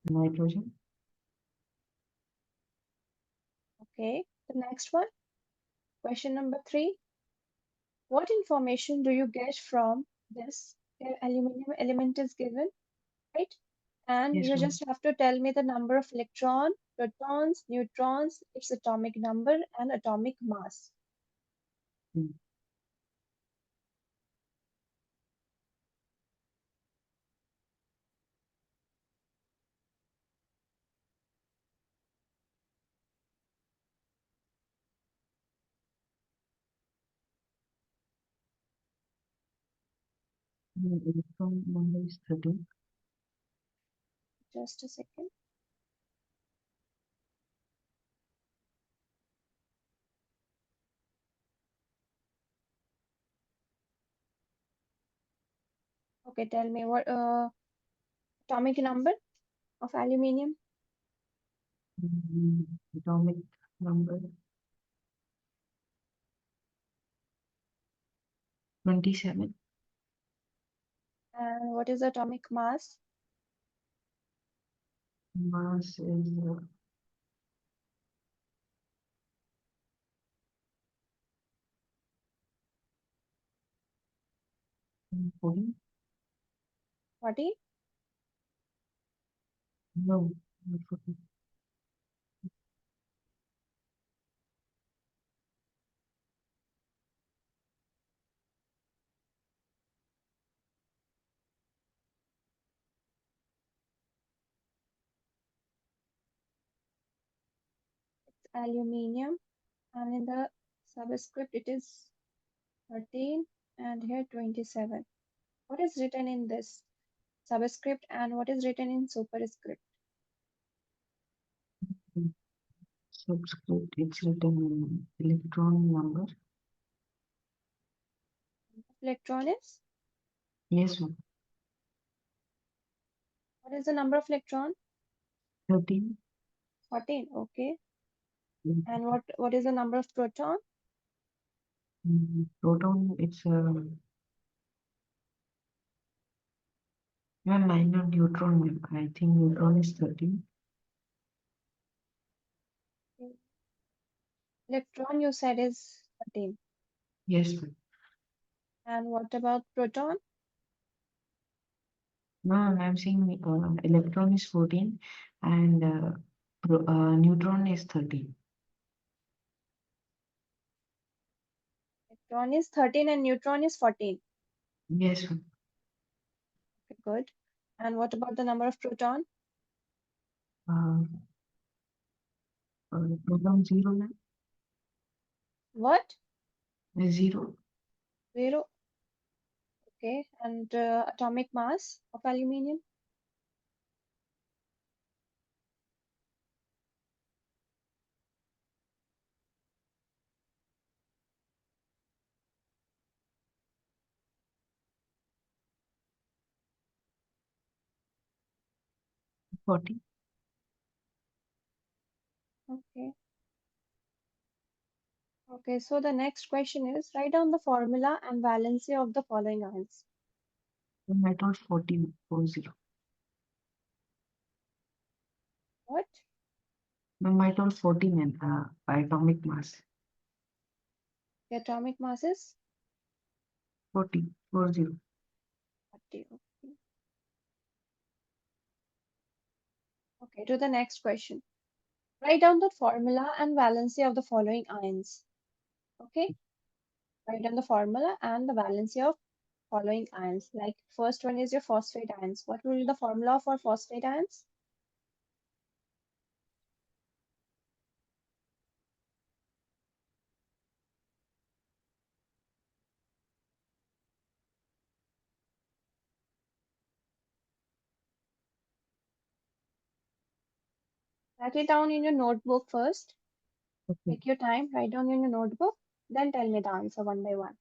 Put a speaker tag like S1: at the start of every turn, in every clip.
S1: nitrogen.
S2: Okay, the next one, question number 3. What information do you get from this aluminum element is given, right? And
S1: Yes,
S2: you
S1: ma'am.
S2: just have to tell me the number of electron, protons, neutrons, its atomic number, and atomic mass.
S1: Mm. Electron number is 13.
S2: Just a second. Okay, tell me what atomic number of aluminium.
S1: Atomic number 27.
S2: And what is the atomic mass?
S1: Mass is 14.
S2: 40?
S1: No, not 14.
S2: Aluminium. And in the subscript, it is 13 and here 27. What is written in this subscript and what is written in superscript?
S1: Subscript, it's written electron number.
S2: Electron is?
S1: Yes, ma'am.
S2: What is the number of electron?
S1: 13.
S2: 14. Okay.
S1: Mm,
S2: And what is the number of proton?
S1: Proton, it's yeah, minor neutron, ma'am. I think neutron is 13.
S2: Electron you said is 13.
S1: Yes, ma'am.
S2: And what about proton?
S1: No, I'm saying electron is 14 and neutron is 13.
S2: Electron is 13 and neutron is 14.
S1: Yes, ma'am.
S2: Okay, good. And what about the number of proton?
S1: Uh, proton 0, ma'am.
S2: What?
S1: 0.
S2: 0. Okay. And atomic mass of aluminium?
S1: 40.
S2: Okay. Okay, so the next question is write down the formula and valency of the following ions.
S1: I told 40, 40.
S2: What?
S1: Ma'am, I told 40, ma'am, by atomic mass.
S2: The atomic mass is
S1: 40, 40.
S2: 40. Okay. Okay, to the next question. Write down the formula and valency of the following ions. Okay, write down the formula and the valency of following ions. Like first one is your phosphate ions. What will be the formula for phosphate ions? Write it down in your notebook first.
S1: Okay.
S2: Take your time, write down in your notebook, then tell me the answer one by one.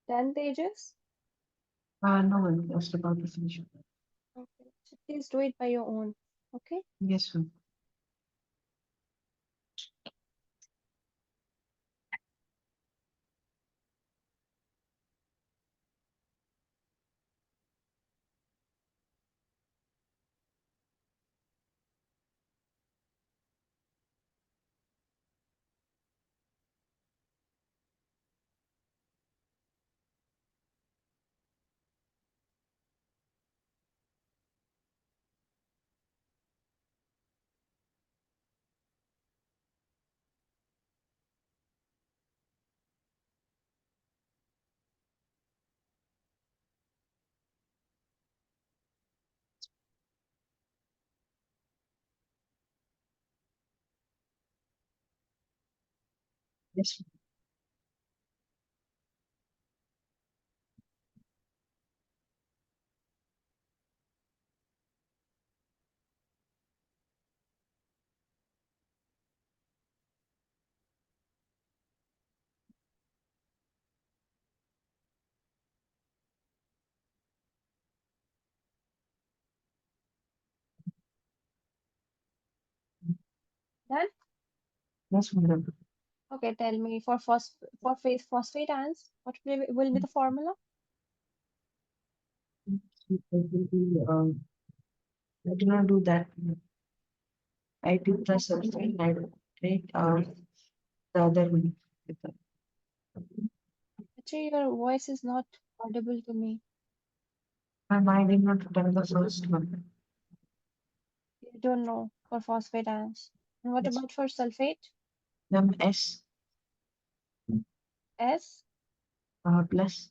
S2: Done, Tejas?
S1: No, I'm just about to finish.
S2: Okay. So please do it by your own. Okay.
S1: Yes, ma'am. Yes,
S2: Done?
S1: yes, madam.
S2: Okay, tell me for phosphate ions, what will be the formula?
S1: It will be, I do not do that. I did the sulfate nitrate, the other one. With the-
S2: Actually, your voice is not audible to me.
S1: I did not done the first one.
S2: You don't know for phosphate ions. And what
S1: Yes,
S2: about for sulfate?
S1: then S
S2: S,
S1: plus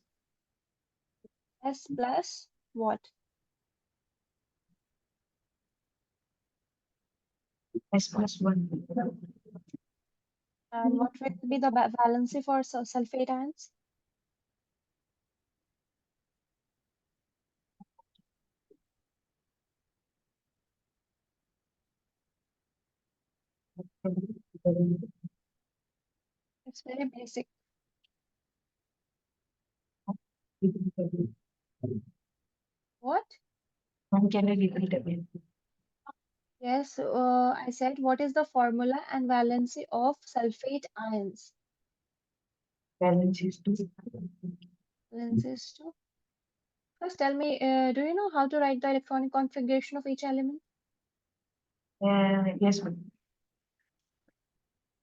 S2: S plus what?
S1: S plus one.
S2: And what will be the valency for sulfate ions? It's very basic. What?
S1: Can I repeat again?
S2: Yes, I said what is the formula and valency of sulfate ions?
S1: Balance is two.
S2: Valency is 2. First, tell me, do you know how to write the electronic configuration of each element?
S1: Yes, ma'am.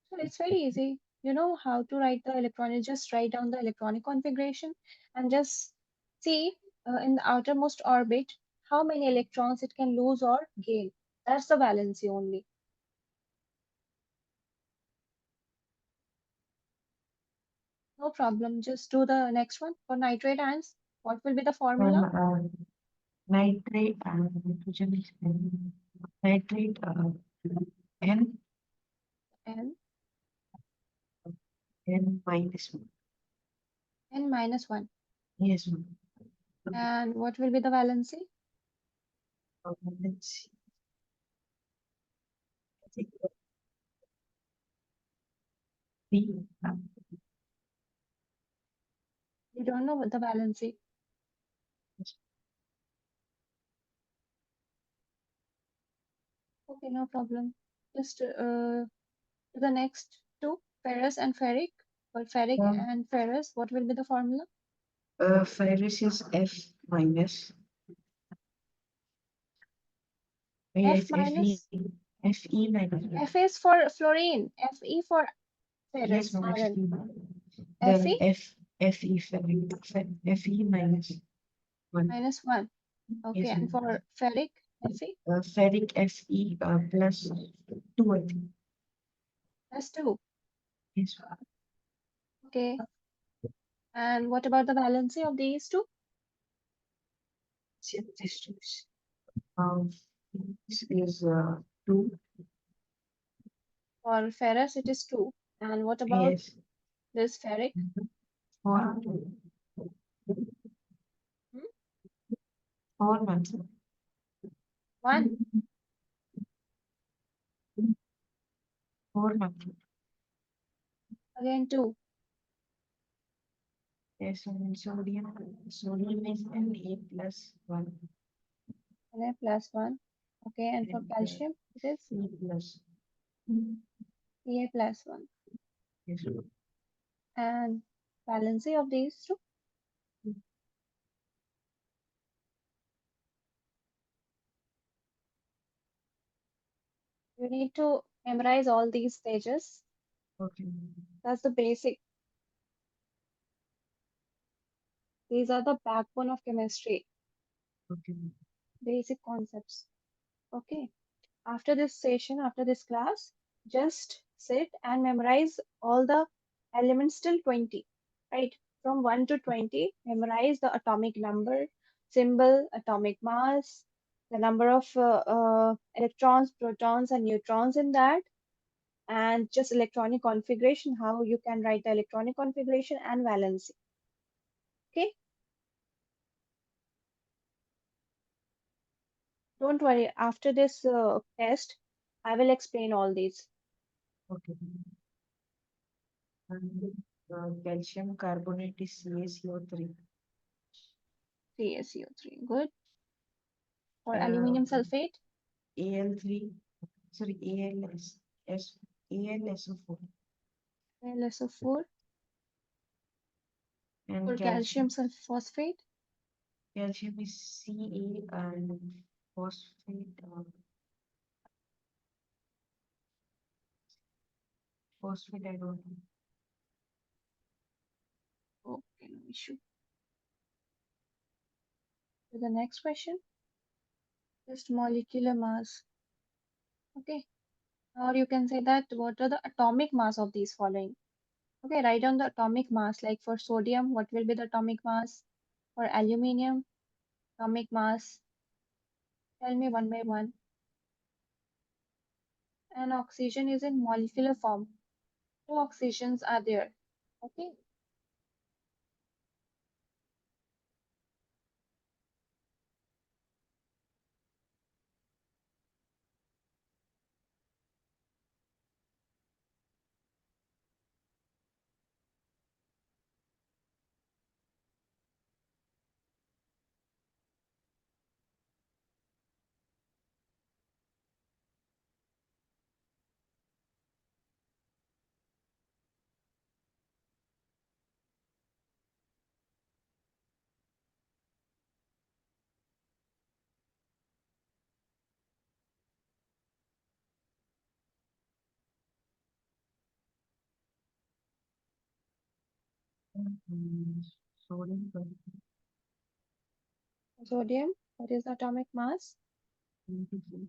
S2: So it's very easy. You know how to write the electronic, just write down the electronic configuration and just see in the outermost orbit how many electrons it can lose or gain. That's the valency only. No problem. Just do the next one. For nitrate ions, what will be the
S1: Then
S2: formula?
S1: nitrate nitrogen is nitrate N
S2: N,
S1: N minus one.
S2: N minus 1.
S1: Yes, ma'am.
S2: And what will be the valency?
S1: Let's see. I think three.
S2: You don't know what the valency.
S1: Yes,
S2: Okay, no problem. Just to the next two, ferrous and ferric. For ferric and ferrous, what will be the formula?
S1: ferrous is F minus.
S2: F
S1: F E
S2: minus.
S1: F E minus.
S2: F is for fluorine. Fe for
S1: Yes,
S2: ferrous,
S1: ma'am.
S2: iron.
S1: Then
S2: Fe
S1: F E F E minus one.
S2: minus 1. Okay,
S1: Yes,
S2: and
S1: ma'am.
S2: for ferric, Fe
S1: Ferric Fe plus two, I think.
S2: plus 2.
S1: Yes,
S2: Okay, and what about the valency of these two?
S1: this is um, this is two.
S2: For ferrous, it is 2. And what about
S1: Yes,
S2: this ferric?
S1: four,
S2: Hmm?
S1: 4 months.
S2: 1.
S1: 4 months.
S2: Again 2.
S1: Yes, and sodium is Na+1
S2: Na plus 1. Okay, and for
S1: and
S2: calcium, it is
S1: C plus.
S2: Ca plus 1.
S1: Yes.
S2: And valency of these two, you need to memorize all these stages.
S1: Okay.
S2: That's the basic. These are the backbone of chemistry,
S1: Okay.
S2: basic concepts. Okay. After this session, after this class, just sit and memorize all the elements till 20, right? From 1 to 20, memorize the atomic number, symbol, atomic mass, the number of electrons, protons, and neutrons in that, and just electronic configuration, how you can write the electronic configuration and valency. Okay, don't worry. After this test, I will explain all these.
S1: Okay. And calcium carbonate is CaCO3.
S2: CaCO3, good. For
S1: Uh,
S2: aluminum sulfate,
S1: Al3, sorry, AlSO4.
S2: LSO4.
S1: And
S2: For calcium sulphosphate,
S1: calcium is Ca and phosphate, phosphate I don't know.
S2: okay, no issue. To the next question, just molecular mass. Okay, or you can say that what are the atomic mass of these following? Okay, write down the atomic mass. Like for sodium, what will be the atomic mass? For aluminium, atomic mass. Tell me one by one. And oxygen is in molecular form. Two oxygens are there. Okay,
S1: Mm, Sodium
S2: sodium, what is the atomic mass?
S1: 24,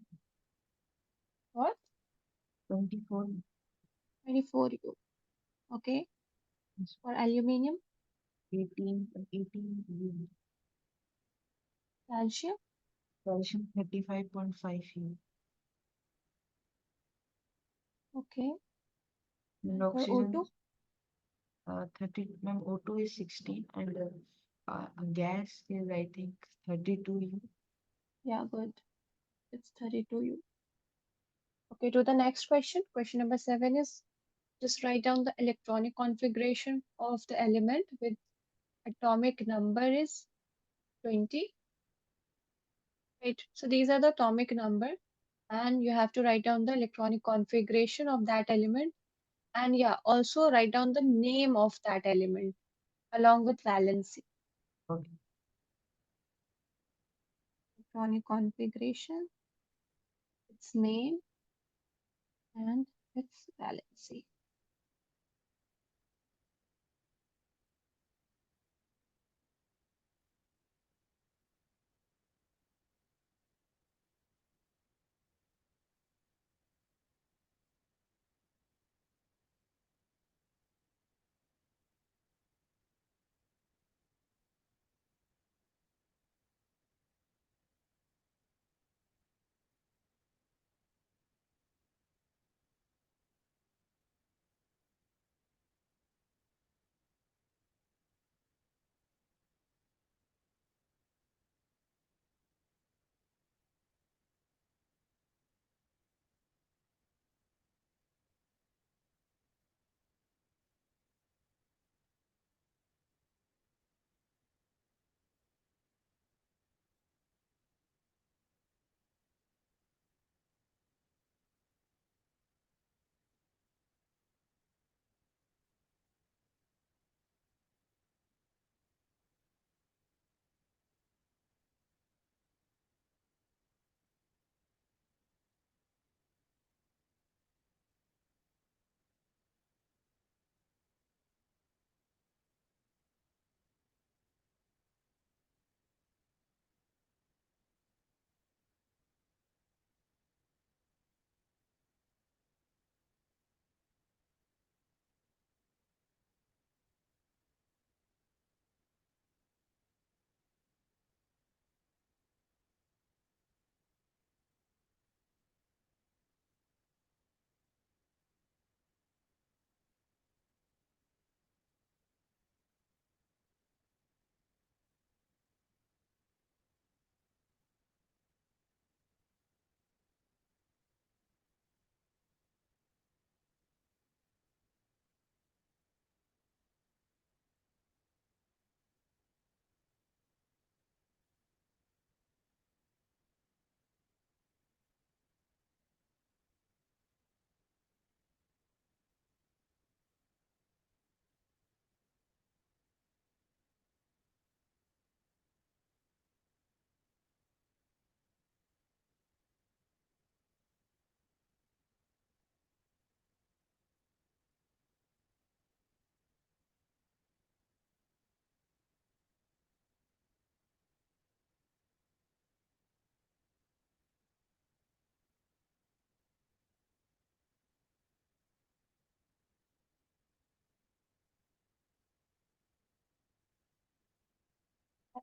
S2: What?
S1: 24,
S2: 24U. Okay, for aluminium,
S1: 18,
S2: calcium,
S1: calcium 35.5 U.
S2: okay,
S1: And
S2: and for
S1: oxygen
S2: O2,
S1: 30, ma'am, O2 is 16 and gas is I think 32 U.
S2: yeah, good. It's 32U. Okay, to the next question. Question number 7 is just write down the electronic configuration of the element with atomic number is 20. Right. So these are the atomic number, and you have to write down the electronic configuration of that element. And yeah, also write down the name of that element along with valency.
S1: Okay.
S2: Electronic configuration, its name, and its valency.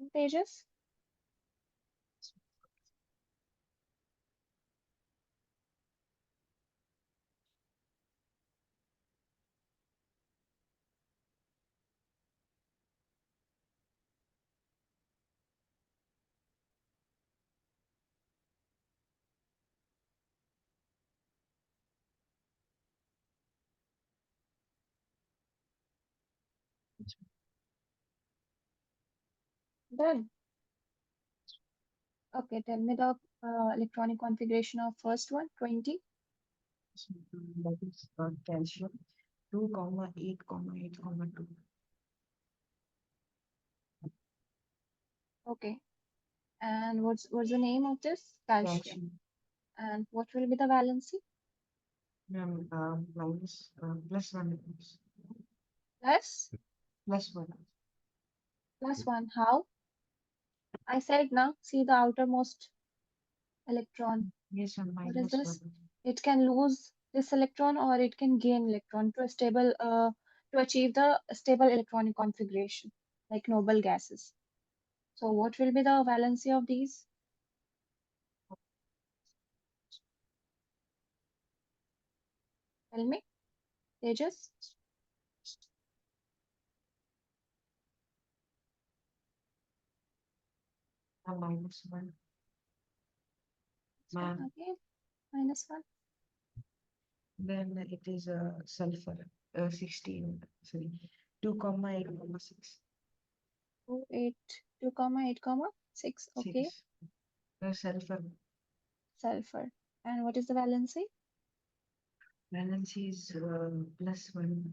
S2: And Tejas? Done. Okay, tell me the electronic configuration of first one, 20.
S1: That is calcium 2, 8, 8, 2.
S2: Okay. And what's the name of this? Calcium.
S1: Calcium
S2: And what will be the valency?
S1: minus plus 1
S2: Plus
S1: plus 1.
S2: plus one. How? I said now, see the outermost electron.
S1: Yes, and
S2: What is
S1: minus 1.
S2: this? It can lose this electron or it can gain electron to a stable to achieve the stable electronic configuration, like noble gases. So what will be the valency of these? Tell me, Tejas.
S1: Minus 1.
S2: This one again, minus one.
S1: Then it is sulfur 16, sorry, 2, 8, 6.
S2: 2, 8, 2 comma 8 comma 6. Okay,
S1: 6. Sulfur
S2: sulfur. And what is the valency?
S1: balance is plus 1.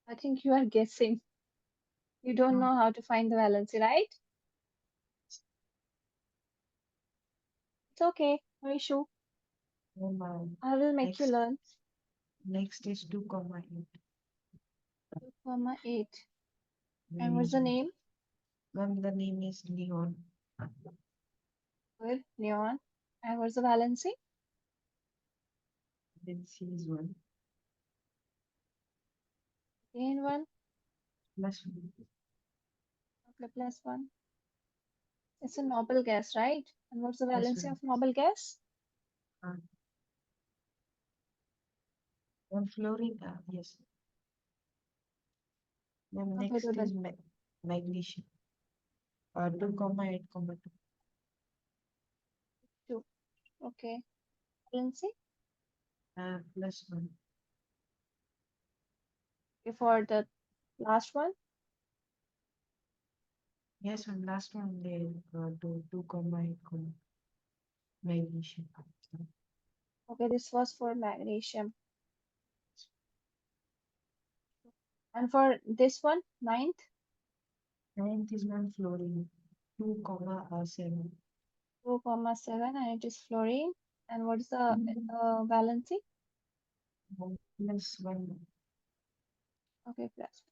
S2: I think you are guessing. You don't
S1: Uh,
S2: know how to find the valency, right? It's okay, no issue.
S1: then,
S2: I will make you
S1: next
S2: learn.
S1: next is 2, 8.
S2: 2 comma 8. And what's the
S1: Magnesium.
S2: name?
S1: Ma'am, the name is neon.
S2: Good, neon. And what's the valency?
S1: Then C is 1
S2: Again one,
S1: plus 1.
S2: plus one. It's a noble gas, right? And what's the
S1: Plus
S2: valency
S1: 1.
S2: of noble gas?
S1: Uh, Then fluorine, yes. Then
S2: Okay, do
S1: next
S2: the
S1: is magnesium. 2, 8, 2.
S2: two. Okay, valency.
S1: Plus 1.
S2: Before the last one.
S1: Yes, and last one, they 2, 8, magnesium.
S2: Okay, this was for magnesium. And for this one, ninth,
S1: Ninth is one fluorine. 2, 7.
S2: 2 comma 7, and it is fluorine. And what is the valency?
S1: Plus 1.
S2: Okay, plus.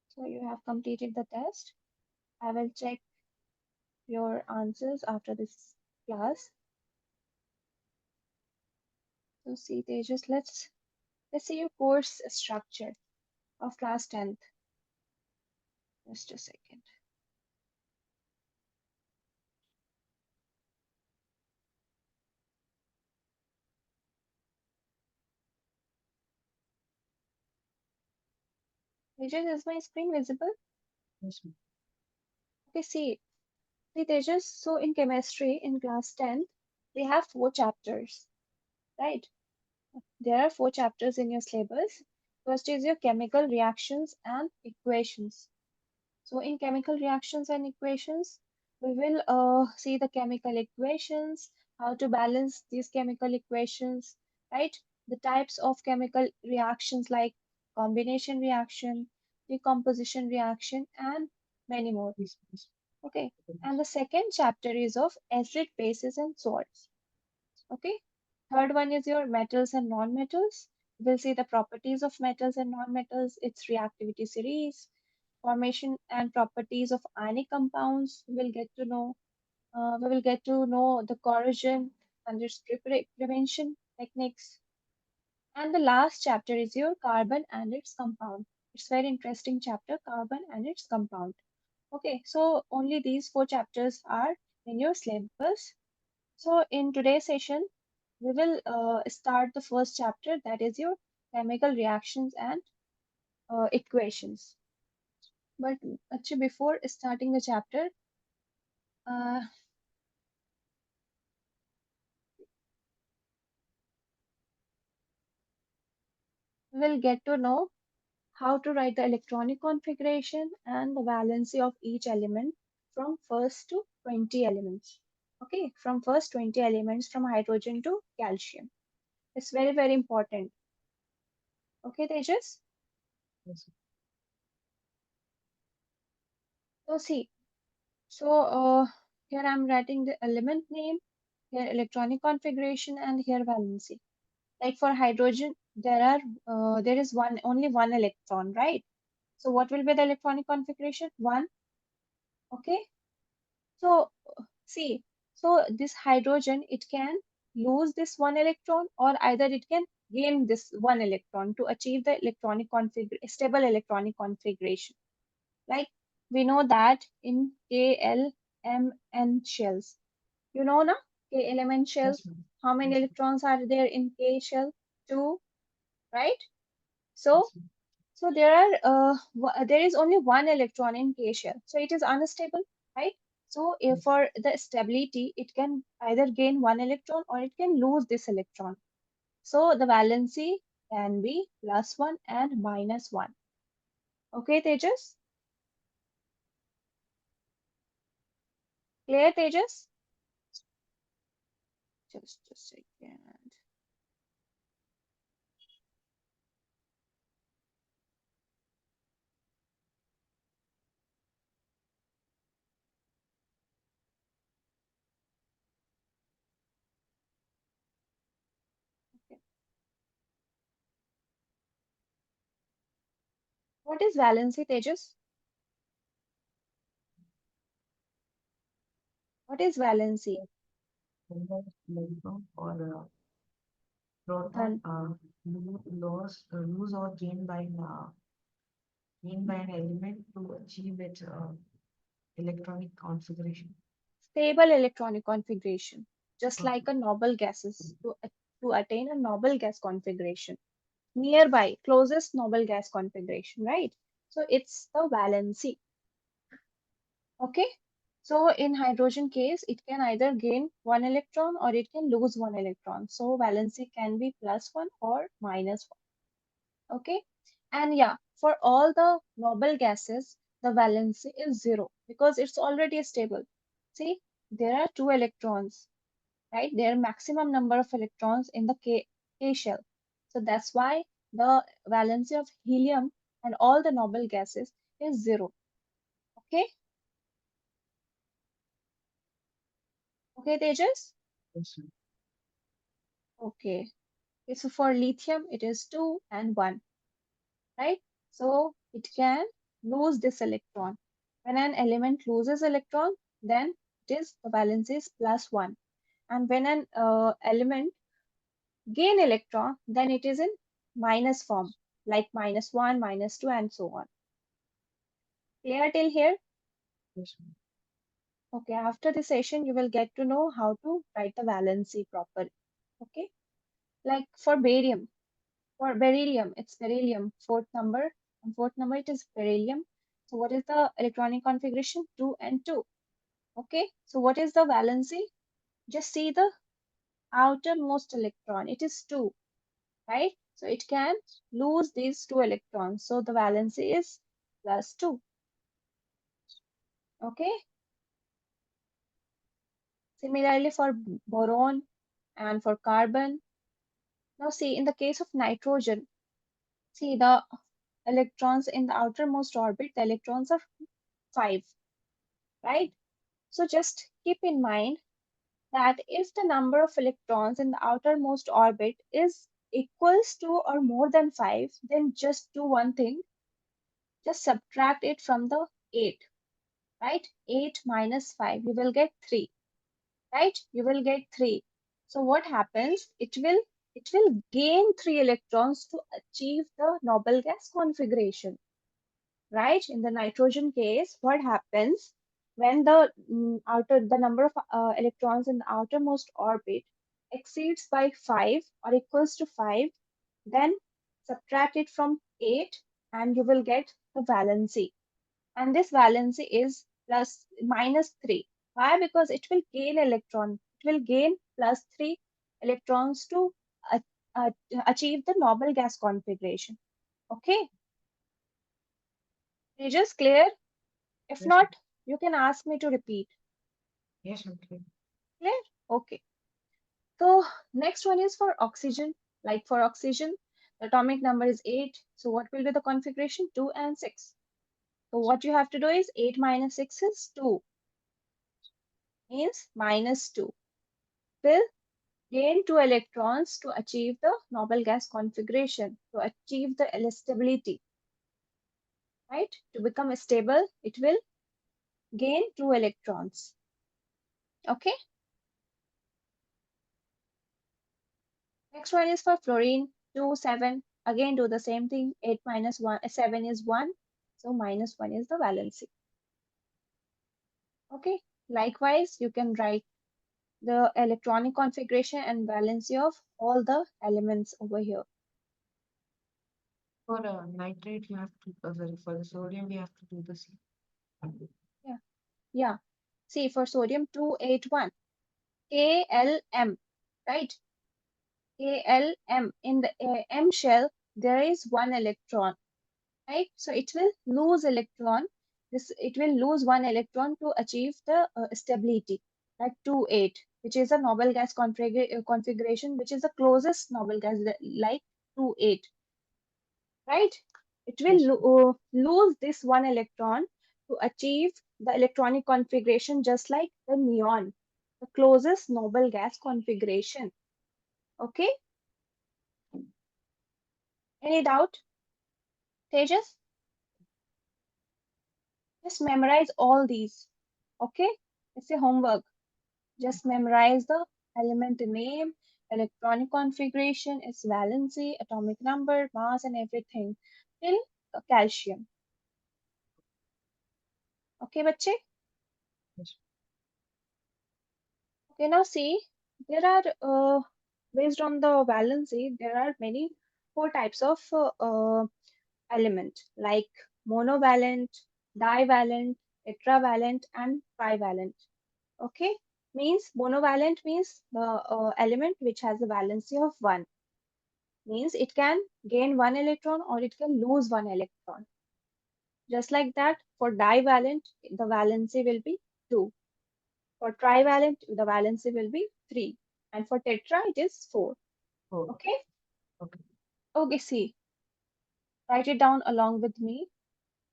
S2: So you have completed the test. I will check your answers after this class. So see, Tejas, let's see your course structure of class 10th. Just a second. Tejas, is my screen visible?
S1: Yes,
S2: Okay, see Tejas, so in chemistry in class 10th, we have 4 chapters, right? There are 4 chapters in your syllabus. First is your chemical reactions and equations. So in chemical reactions and equations, we will see the chemical equations, how to balance these chemical equations, right? The types of chemical reactions like combination reaction, decomposition reaction, and many more.
S1: yes, yes.
S2: Okay. And the second chapter is of acid, bases, and salts. Okay. Third one is your metals and non-metals. We'll see the properties of metals and non-metals, its reactivity series, formation and properties of ionic compounds. We will get to know the corrosion and its prevention techniques. And the last chapter is your carbon and its compound. It's very interesting chapter, carbon and its compound. Okay, so only these four chapters are in your syllabus. So in today's session, we will start the first chapter, that is your chemical reactions and equations. But actually before starting the chapter, uh, we'll get to know how to write the electronic configuration and the valency of each element from first to 20 elements. Okay, from first 20 elements from hydrogen to calcium. It's very, very important. Okay, Tejas?
S1: Yes.
S2: So see, so here I'm writing the element name, here electronic configuration, and here valency. Like for hydrogen, there is only one electron, right? So what will be the electronic configuration? One. Okay. So see, so this hydrogen, it can lose this one electron, or either it can gain this one electron to achieve the stable electronic configuration. Like we know that in KLMN shells, you know now, KLMN shell,
S1: Yes, ma'am.
S2: how many
S1: Yes,
S2: electrons are there in K shell? Two, right? So
S1: ma'am.
S2: so there is only one electron in K shell, so it is unstable, right? So if
S1: Yes,
S2: for the stability, it can either gain one electron or it can lose this electron. So the valency can be +1 and -1. Okay, Tejas? Clear, Tejas? Just a second. Okay. What is valency, Tejas? What is valency?
S1: ma'am. Electron or proton
S2: And
S1: lose or gain by an element to achieve its electronic configuration.
S2: stable electronic configuration, just like
S1: Okay.
S2: a noble gases to attain a noble gas configuration. Nearby, closest noble gas configuration, right? So it's the valency. Okay. So in hydrogen case, it can either gain one electron or it can lose one electron. So valency can be +1 or -1. Okay. And yeah, for all the noble gases, the valency is 0 because it's already stable. See, there are two electrons, right? There are maximum number of electrons in the K shell. So that's why the valency of helium and all the noble gases is 0. Okay? Okay, Tejas?
S1: Yes, ma'am.
S2: Okay. Okay, so for lithium, it is 2 and 1, right? So it can lose this electron. When an element loses electron, then the valence is +1. And when an element gain electron, then it is in minus form, like -1, -2, and so on. Clear till here?
S1: Yes, ma'am.
S2: Okay, after the session, you will get to know how to write the valency properly. Okay, like for barium, for beryllium, it's beryllium, fourth number, and fourth number it is beryllium. So what is the electronic configuration? 2 and 2. Okay, so what is the valency? Just see the outermost electron, it is 2, right? So it can lose these two electrons. So the valency is +2. Okay. Similarly for boron and for carbon. Now see, in the case of nitrogen, see the electrons in the outermost orbit, the electrons are 5, right? So just keep in mind that if the number of electrons in the outermost orbit is equals to or more than 5, then just do one thing, just subtract it from the 8, right? 8 minus 5, you will get 3, right? You will get 3. So what happens? It will it will gain 3 electrons to achieve the noble gas configuration, right? In the nitrogen case, what happens when the number of electrons in the outermost orbit exceeds by 5 or equals to 5, then subtract it from 8 and you will get the valency. And this valency is plus minus 3. Why? Because it will gain electron. It will gain plus 3 electrons to uh, uh, achieve the noble gas configuration. Okay, is just clear? If
S1: Yes,
S2: not, you can ask me to repeat.
S1: yes, okay.
S2: Clear? Okay. So next one is for oxygen. Like for oxygen, the atomic number is 8. So what will be the configuration? 2 and 6. So what you have to do is 8 minus 6 is 2, means minus 2. Will gain 2 electrons to achieve the noble gas configuration, to achieve the stability, right? To become stable, it will gain 2 electrons. Okay. Next one is for fluorine, 2, 7. Again, do the same thing. 8 minus 1, 7 is 1. So minus 1 is the valency. Okay. Likewise, you can write the electronic configuration and valency of all the elements over here.
S1: For nitrate, you have to, sorry, for the sodium, we have to do the same.
S2: Yeah. Yeah. See, for sodium, 281. KLM, right? KLM. In the M shell, there is 1 electron, right? So it will lose electron. It will lose 1 electron to achieve the stability, like 2,8, which is a noble gas configuration, which is the closest noble gas, like 2,8, right? It will
S1: Yes,
S2: lose this 1 electron to achieve the electronic configuration, just like the neon, the closest noble gas configuration. Okay? Any doubt, Tejas? Just memorize all these. Okay? It's a homework. Just memorize the element name, electronic configuration, its valency, atomic number, mass, and everything till calcium. Okay, bache?
S1: yes.
S2: Okay, now see, there are, based on the valency, there are many 4 types of element, like monovalent, divalent, tetravalent, and trivalent. Okay, means monovalent means the element which has a valency of 1, means it can gain 1 electron or it can lose 1 electron. Just like that, for divalent, the valency will be 2. For trivalent, the valency will be 3. And for tetra, it is 4.
S1: Oh,
S2: Okay?
S1: okay.
S2: Okay, see, write it down along with me.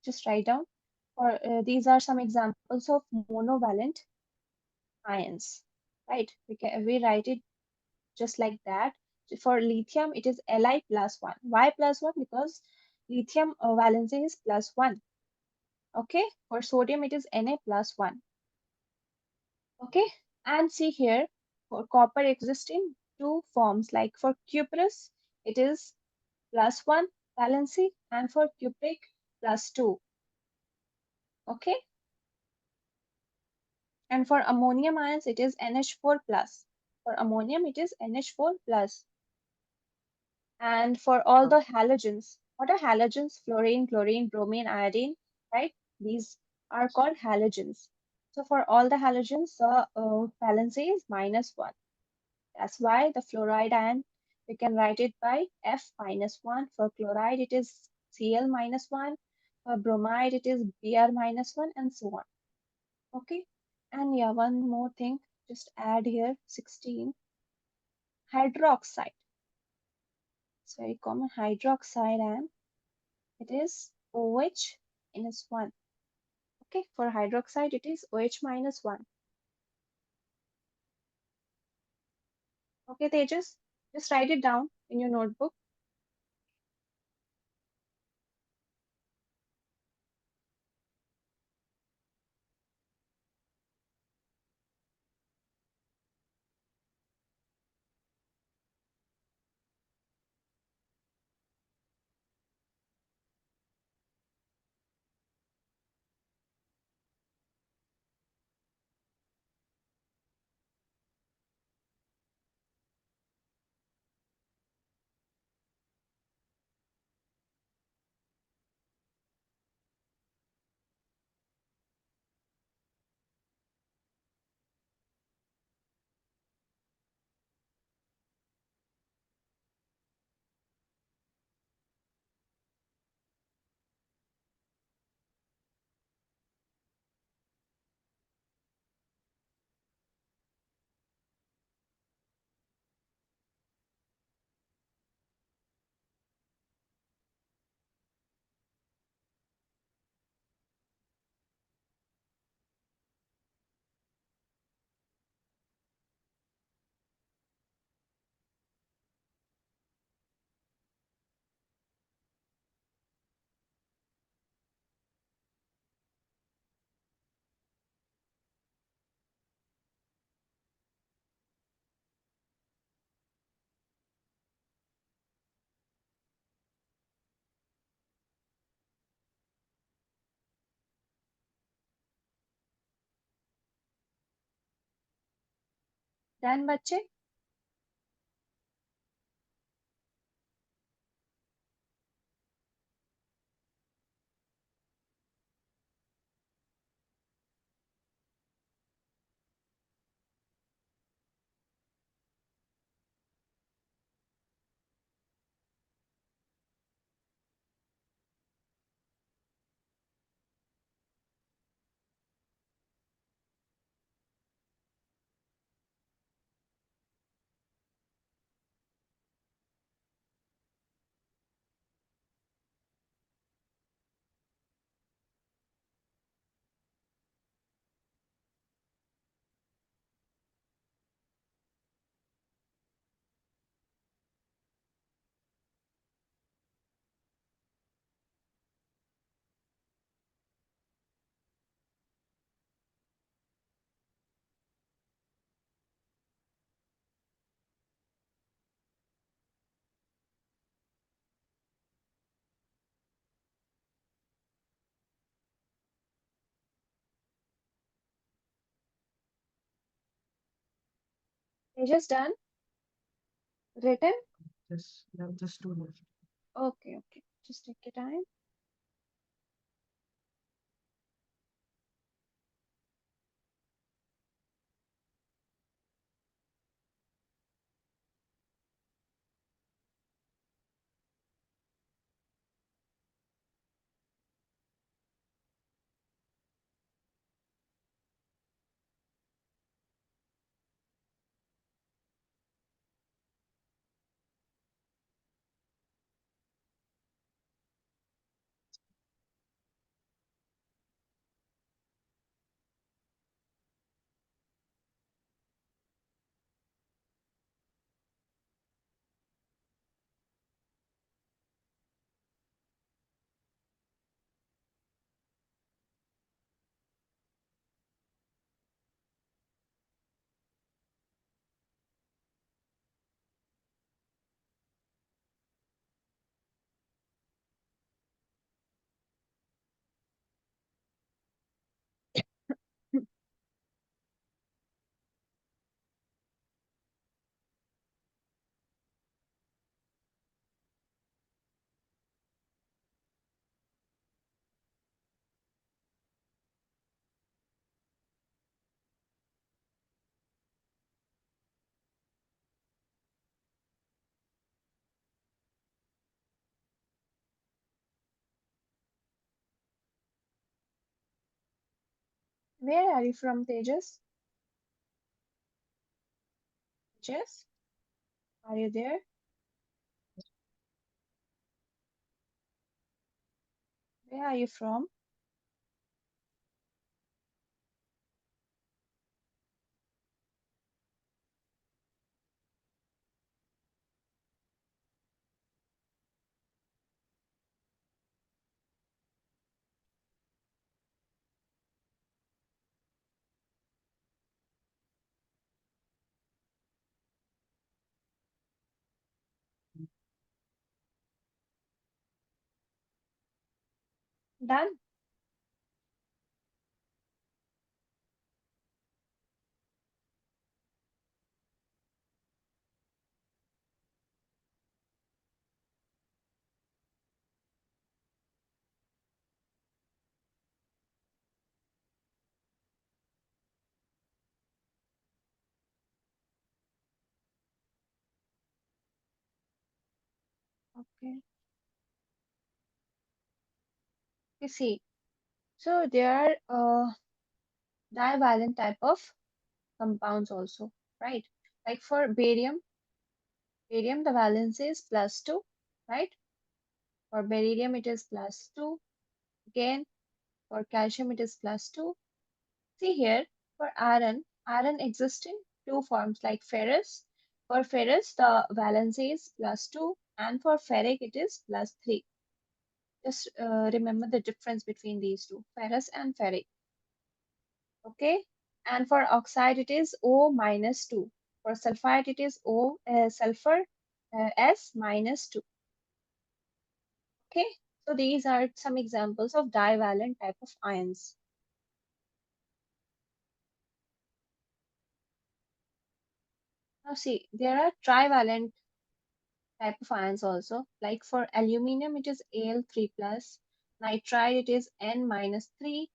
S2: Just write down. Or these are some examples of monovalent ions. Right? We write it just like that. For lithium, it is Li plus 1. Why plus 1? Because lithium valency is plus 1. Okay. For sodium, it is Na plus 1. Okay. And see here, for copper exists in 2 forms. Like for cuprous, it is plus 1 valency, and for cupric, plus 2. Okay. And for ammonium ions, it is NH4 plus. For ammonium, it is NH4 plus. And for all
S1: Oh,
S2: the halogens, what are halogens? Fluorine, chlorine, bromine, iodine, right? These are called halogens. So for all the halogens, the valency is minus 1. That's why the fluoride ion, we can write it by F minus 1. For chloride, it is Cl minus 1. For bromide, it is Br minus 1, and so on. Okay. And yeah, one more thing, just add here 16. Hydroxide. It's very common. Hydroxide ion. It is OH minus 1. Okay, for hydroxide, it is OH minus 1. Okay, Tejas, just write it down in your notebook. Done, बच्चे? Tejas, done? Written?
S1: Just two left.
S2: Okay, okay. Just take your time. Where are you from, Tejas? Tejas, are you there? Where are you from? Done? Okay. You see, so there are divalent type of compounds also, right? Like for barium the valence is +2, right? For beryllium it is +2. Again, for calcium it is +2. See here, for iron exists in two forms like ferrous. For ferrous, the valence is +2, and for ferric it is +3. Just remember the difference between these two, ferrous and ferric. Okay, and for oxide it is O-2. For sulfide it is sulfur S-2. Okay, so these are some examples of divalent type of ions. Now see, there are trivalent type of ions also. Like for aluminum, it is Al3 plus. Nitride, it is N minus 3.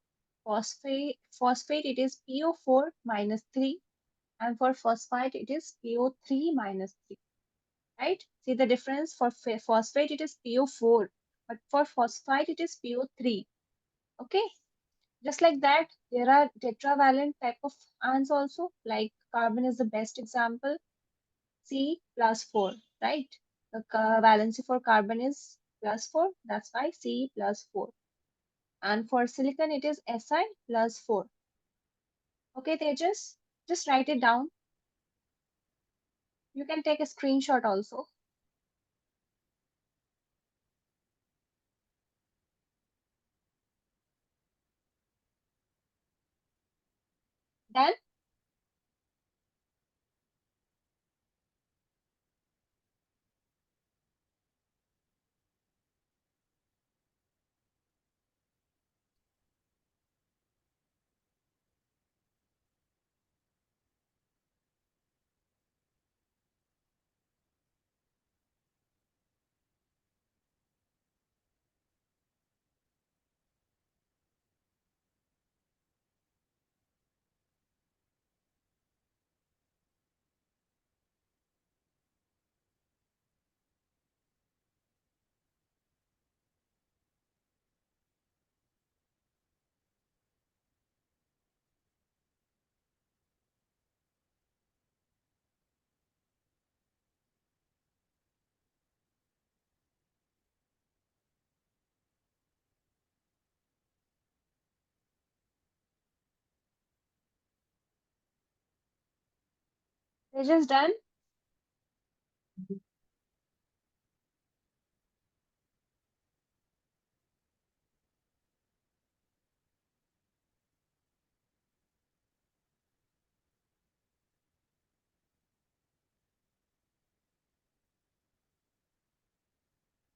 S2: Phosphate, it is PO4 minus 3. And for phosphite, it is PO3 minus 3. Right? See the difference? For phosphate, it is PO4. But for phosphite, it is PO3. Okay? Just like that, there are tetravalent type of ions also. Like carbon is the best example. C plus 4, right? The valency for carbon is plus 4. That's why C plus 4. And for silicon, it is Si plus 4. Okay, Tejas, just write it down. You can take a screenshot also. Then, Tejas done.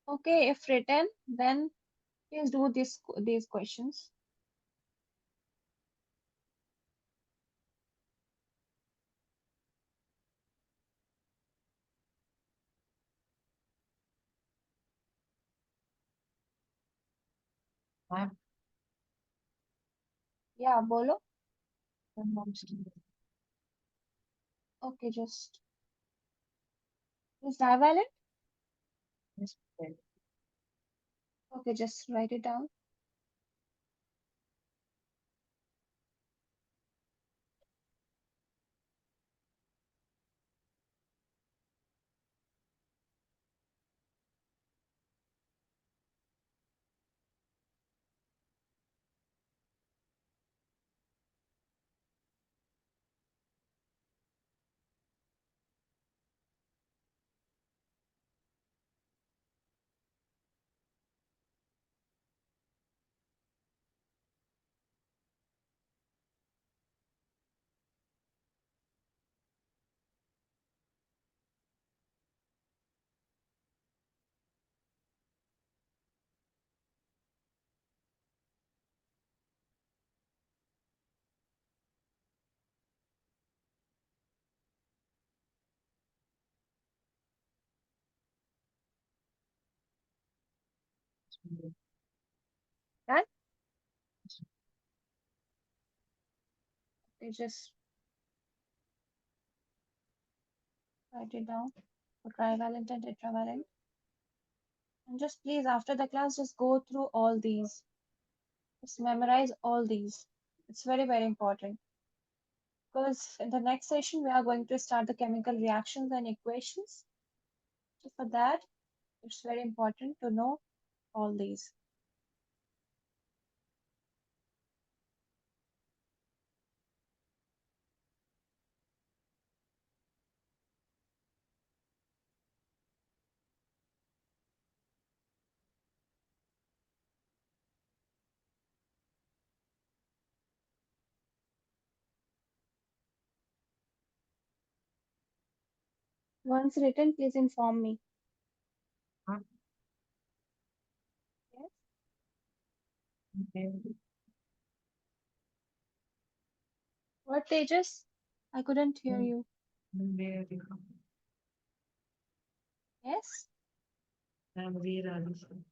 S2: Okay, if written, then please do these questions.
S1: I'm
S2: Yeah, bolo.
S1: almost
S2: Okay, just is divalent.
S1: yes.
S2: Okay, just write it down. Done. Okay, just write it down for trivalent and tetravalent. And just please, after the class, just go through all these. Just memorize all these. It's very, very important. Because in the next session, we are going to start the chemical reactions and equations. So for that, it's very important to know all these. Once written, please inform me. Yes.
S1: Okay.
S2: What, Tejas? I couldn't hear
S1: Mm,
S2: you.
S1: Where are you from?
S2: Yes,
S1: And where are you from?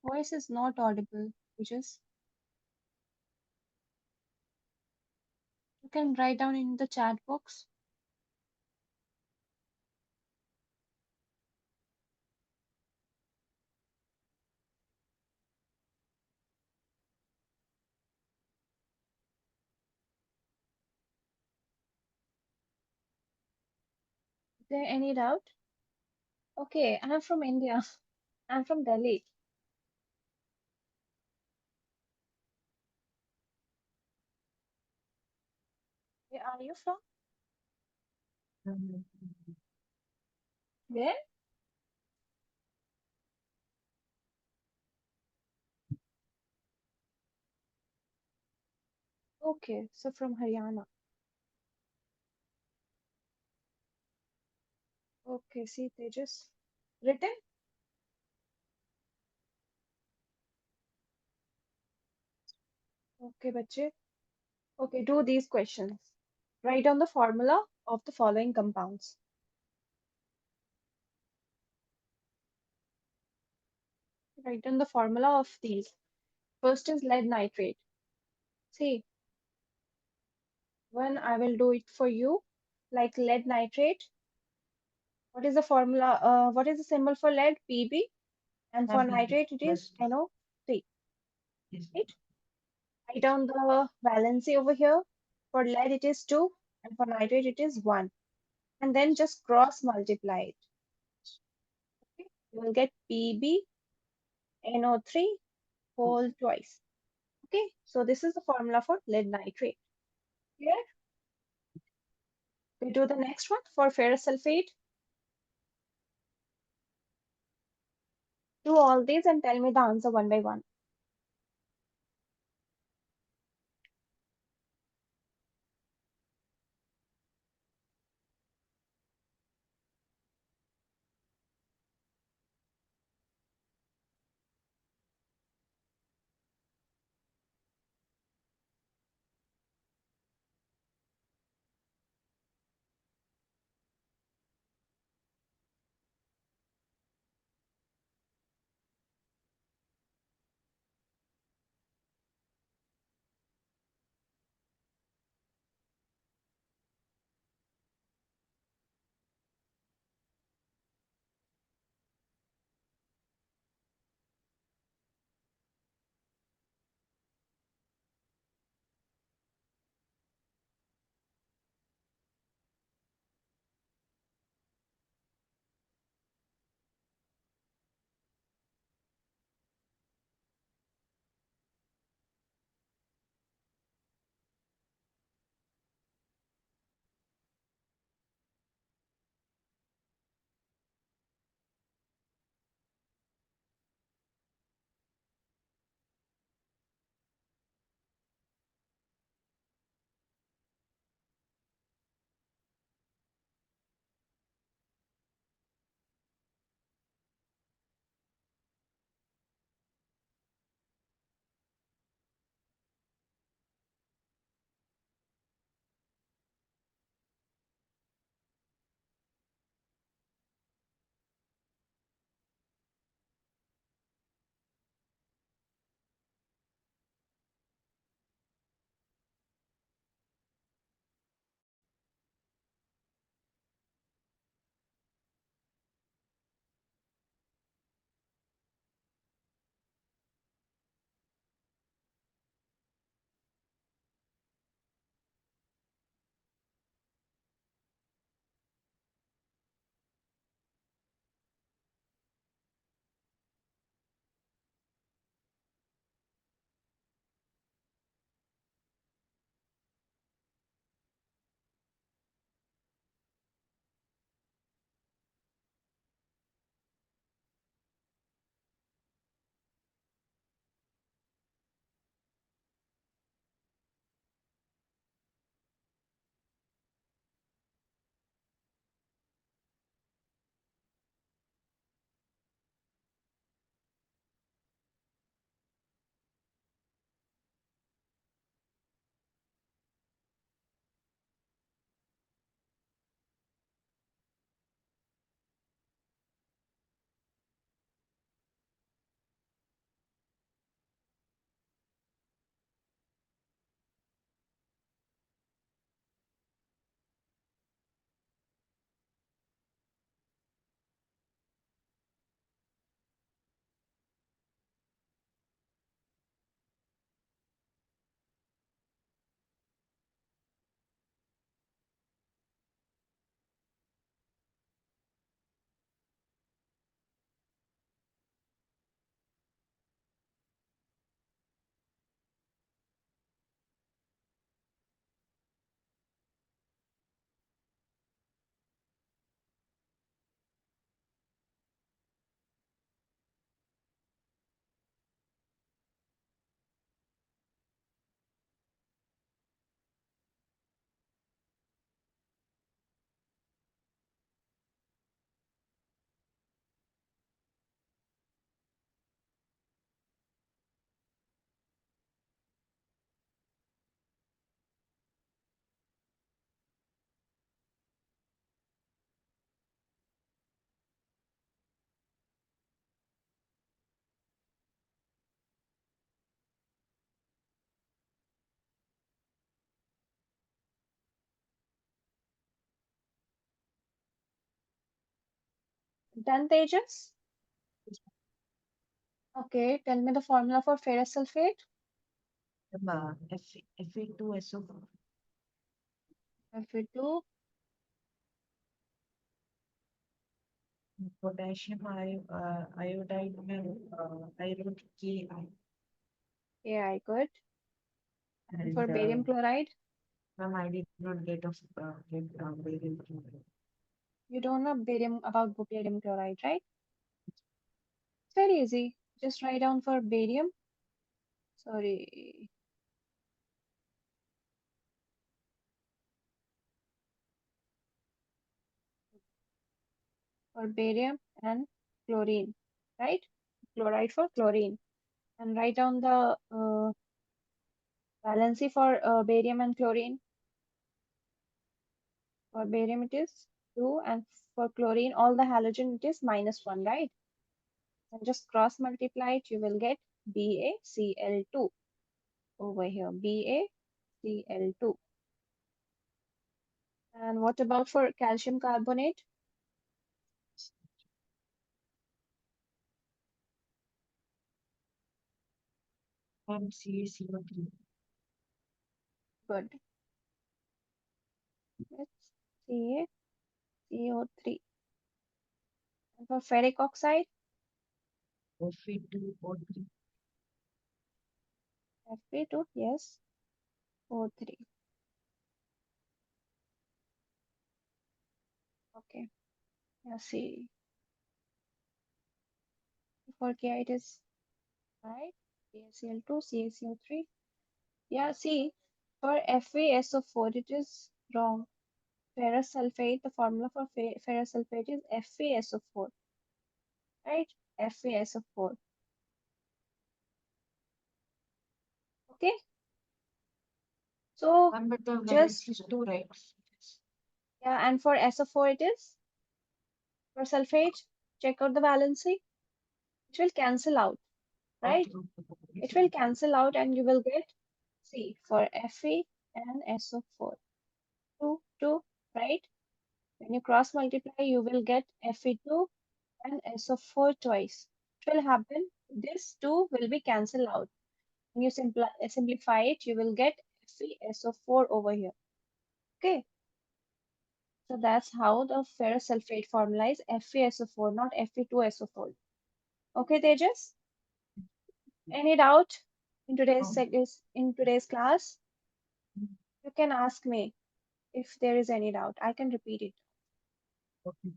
S2: voice is not audible. Tejas, you can write down in the chat box. Is there any doubt? Okay, I'm from India. I'm from Delhi. Where are you from?
S1: Um,
S2: Where? Okay, so from Haryana. Okay, see Tejas. Written? Okay, bache. Okay, do these questions. Write down the formula of the following compounds. Write down the formula of these. First is lead nitrate. See, when I will do it for you, like lead nitrate, what is the formula? What is the symbol for lead? Pb. And for
S1: Happy.
S2: nitrate, it is
S1: Yes.
S2: NO3.
S1: Yes.
S2: Right? Write down the valency over here. For lead, it is 2. And for nitrate, it is 1. And then just cross multiply it. Okay? You will get PbNO3 whole twice. Okay, so this is the formula for lead nitrate. Clear? We do the next one for ferrous sulfate. Do all these and tell me the answer one by one. Done, Tejas? Okay, tell me the formula for ferrous sulfate.
S1: Fe2SO4.
S2: Fe2,
S1: Potassium iodide में I wrote Ki,
S2: yeah, good. And for
S1: and
S2: barium chloride,
S1: ma'am, I did not get barium chloride.
S2: you don't know barium about barium chloride, right? It's very easy. Just write down for barium. Sorry, for barium and chlorine, right? Chloride for chlorine. And write down the valency for barium and chlorine. For barium it is 2 and for chlorine all the halogen it is -1, right? And just cross multiply it, you will get BaCl2 over here, BaCl2. And what about for calcium carbonate?
S1: CaCO3.
S2: Good. It's CaCO3. And for ferric oxide,
S1: Fe2O3.
S2: Fe2, yes, O3. Okay. Yeah, see. For Ki it is right. KCl2, CaCO3. Yeah, see, for FeSO4 it is wrong. Ferrous sulfate, the formula for ferrous sulfate is FeSO4, right? FeSO4. Okay, so
S1: But the
S2: just,
S1: valence is 2, right?
S2: yeah, and for SO4 it is, for sulfate, check out the valency. It will cancel out, right?
S1: Okay, okay.
S2: It will cancel out and you will get C for Fe and SO4. 2, 2, right? When you cross multiply, you will get Fe2 and SO4 twice. It will happen, this 2 will be cancelled out. When you simplify it, you will get FeSO4 over here. Okay, so that's how the ferrous sulfate formula is FeSO4, not Fe2SO4. Okay, Tejas? Any doubt in
S1: Oh,
S2: today's class? You can ask me if there is any doubt. I can repeat it.
S1: okay.